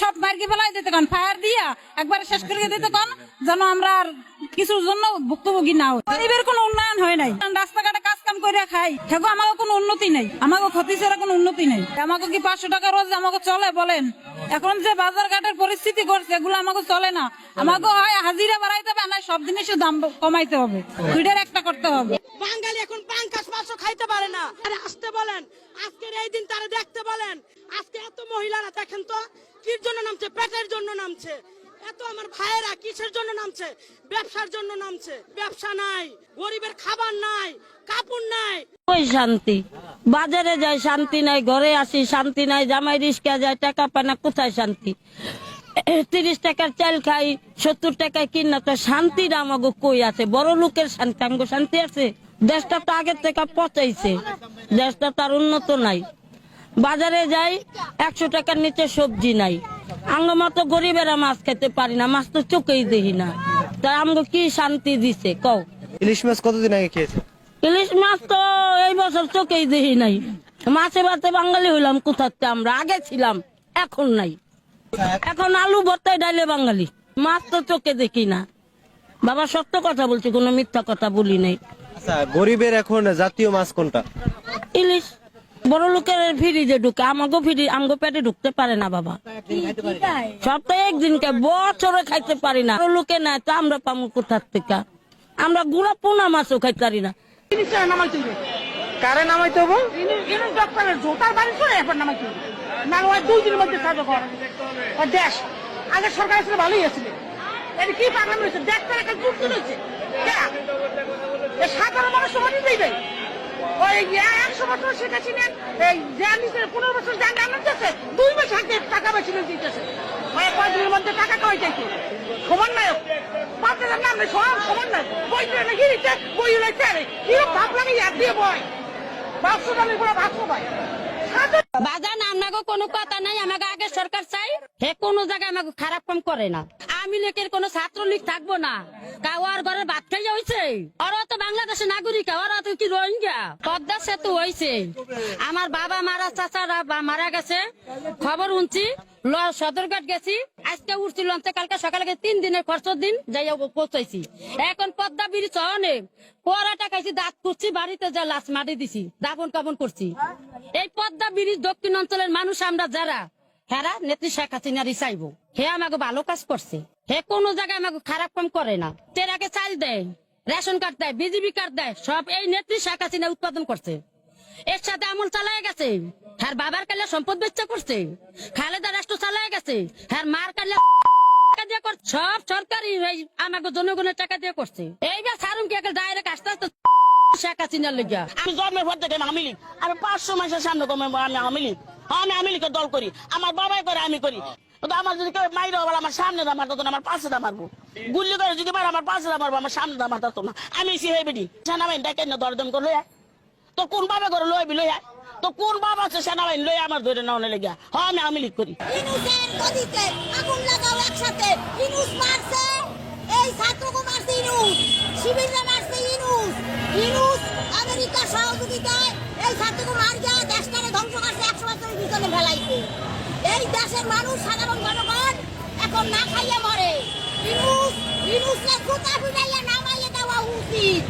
সব মার্কে ফেলাই দিতে কন, ফায়ার দিয়া একবারে শেষ করে দিতে কন, যেন আমরা আর কিছুর জন্য ভুক্তভোগী না হই। গরিবের কোনো উন্নয়ন হয় নাই, রাস্তাঘাটে কাজ কাম করে খাই, দেখো আমাকে কোনো উন্নতি নেই, আমাকে ক্ষতি ছাড়া কোনো উন্নতি নেই। আমাকে কি 500 টাকা রোজ আমাকে চলে বলেন? এখন যে বাজার ঘাটের পরিস্থিতি করছে এগুলো আমাকে চলে না। আমাকে হয় হাজিরা বাড়াইতে হবে, না সব জিনিসের দাম কমাইতে হবে, দুইটার একটা করতে হবে। বাঙালি এখন পাঙ্কাশ মাছও খাইতে পারে না। আরে আসতে বলেন, আজকের এই দিন তারা দেখতে বলেন। আজকে এত মহিলারা দেখেন তো কির জন্য নামছে, পেটের জন্য নামছে। এত আমার ভাইয়েরা কিসের জন্য নামছে? ব্যবসার জন্য নামছে। ব্যবসা নাই, গরিবের খাবার নাই, কাপড় নাই। ওই শান্তি, বাজারে যাই শান্তি নাই, ঘরে আসি শান্তি নাই, জামাই রিস্কা যায় টাকা পায় না, কোথায় শান্তি? 30 টাকার চাল খাই, 70 টাকায় কিনা, তো শান্তিটা আমাকে কই আছে? বড় লোকের শান্তি, আমাকে শান্তি আছে? দেশটা তো আগের থেকে পচাইছে, দেশটা তার উন্নত নাই। বাজারে যাই 100 টাকার নিচে সবজি নাই, আঙ্গ মতো গরিবেরা মাছ খেতে পারি না, মাছ তো চোখেই দেখি না, তাই আমাকে কি শান্তি দিছে কও? ইলিশ মাছ কতদিন আগে খেয়েছে? ইলিশ মাছ তো এই বছর চোখেই দেখি নাই। মাছে ভাতে বাঙালি হইলাম কোথাতে? আমরা আগে ছিলাম, এখন নাই। এখন আলু ভর্তায় ডাইলে বাঙালি, মাছ তো চোখে দেখি না। বাবা সত্য কথা বলছি, কোনো মিথ্যা কথা বলি নাই। আচ্ছা, গরিবের এখন জাতীয় মাছ কোনটা? ইলিশ। বড় লোকের ফ্রিজে ঢুকে, আমাকে আমগো পেটে ঢুকতে পারে না বাবা। সপ্তাহে একদিন বছরে খাইতে পারি না, বড় লোকে নাই তো আমরা পাবো কোথার থেকে? আমরা গুড়া পোনা মাছও খাইতে পারি না। কারে নামাইতে হবে? জোতার বাড়ি করে এরপর নামাইতে হবে না, 2 দিনের মধ্যে কাজ করা দেশ। আগে সরকার ছিল ভালোই আছিল, এটা কি পাগলামি হয়েছে? দেখতে একটা যুক্তি রয়েছে, সাধারণ মানুষ সমাজই দেবে। ওই 100 বছর শিখেছিলেন, এই যে 15 বছর যান আনতেছে, 2 মাস আগে টাকা বেশি দিতেছে, 5 দিনের মধ্যে টাকা কই যাইতো। সমান নায়ক বাপের নাম নেই, সমান নায়ক বই ট্রেনে গিয়েছে, বই উড়াইছে, কি ভাব লাগে এক দিয়ে বই 500 টাকা করে 500 ভাই বাজান। আপনাকে কোনো কথা নাই, আমাকে আগে সরকার চাই, হে কোনো জায়গায় আমাকে খারাপ কাম করে না। আমি লীগের কোনো ছাত্রলীগ থাকবো না, কাওয়ার ঘরের ভাত খাইয়া হয়েছে, ওরা তো বাংলাদেশের নাগরিক, ওরা তো কি রোহিঙ্গা? পদ্মা সেতু হয়েছে, আমার বাবা মারা চাচারা মারা গেছে, খবর শুনছি, সদরঘাট গেছি, আজকে উঠছিল, কালকে সকালে 3 দিনের খরচ দিন যাইয়া পৌঁছাইছি। এখন পদ্মা ব্রিজ হনে পরাটা খাইছি, দাঁত করছি, বাড়িতে যা লাশ মাটি দিছি, দাপন কাপন করছি। এই পদ্মা ব্রিজ দক্ষিণ অঞ্চলের মানুষ আমরা যারা, হেরা নেত্রী শেখ হাসিনারই চাইবো। হে আমাকে ভালো কাজ করছে, হে কোনো জায়গায় আমাকে খারাপ কাম করে না। তেরাকে চাল দেয়, রেশন কার্ড দেয়, বিজিবি কার্ড দেয়, সব এই নেত্রী শেখ হাসিনা উৎপাদন করছে। এর সাথে আমল চালায় গেছে, হ্যার বাবার কালে সম্পদ বেচা করছে, খালেদা রাষ্ট্র চালায় গেছে, হ্যার মার কালে সব সরকারি আমাকে জনগণের টাকা দিয়ে করছে। এইবার সারুন কি ডাইরেক্ট আস্তে আস্তে শেখ হাসিনার লেগে। আমি জন্মের পর থেকে আমি লীগ, আমি 500 মাসের সামনে কমে আমি লীগ, আমি লীগের দল করি, আমার বাবাই করে আমি করি। আমার যদি কেউ মাইরা বলে আমার সামনে দামার তো আমার পাশে দামারবো, গুল্লি করে যদি মারে আমার পাশে দামারবো, আমার সামনে দামার তো না। আমি সিহাই বেটি সেনাবাহিনী ডাকে না দরদম করে লইয়া, তো কোন বাবা করে লইবি লইয়া, তো কোন বাবা আছে সেনাবাহিনী লইয়া আমার ধরে নেওয়া লেগে? হ্যাঁ আমি লীগ করি। আগুন লাগাও একসাথে, ইনুস মারছে, এই ছাত্রকে মারছে ইনুস, শিবিররা মারছে ইনুস, ইনুস আমেরিকা সহযোগিতায় এই ছাত্রকে মারছে, দেশটাকে ধ্বংস করছে, 100 বছরের পিছনে ফেলাইছে। এই দেশের মানুষ, সাধারণ জনগণ এখন না খাইয়ে মরে। ইনুস ইনুসকে জুতা পিটাইয়া নামাইয়ে দেওয়া উচিত।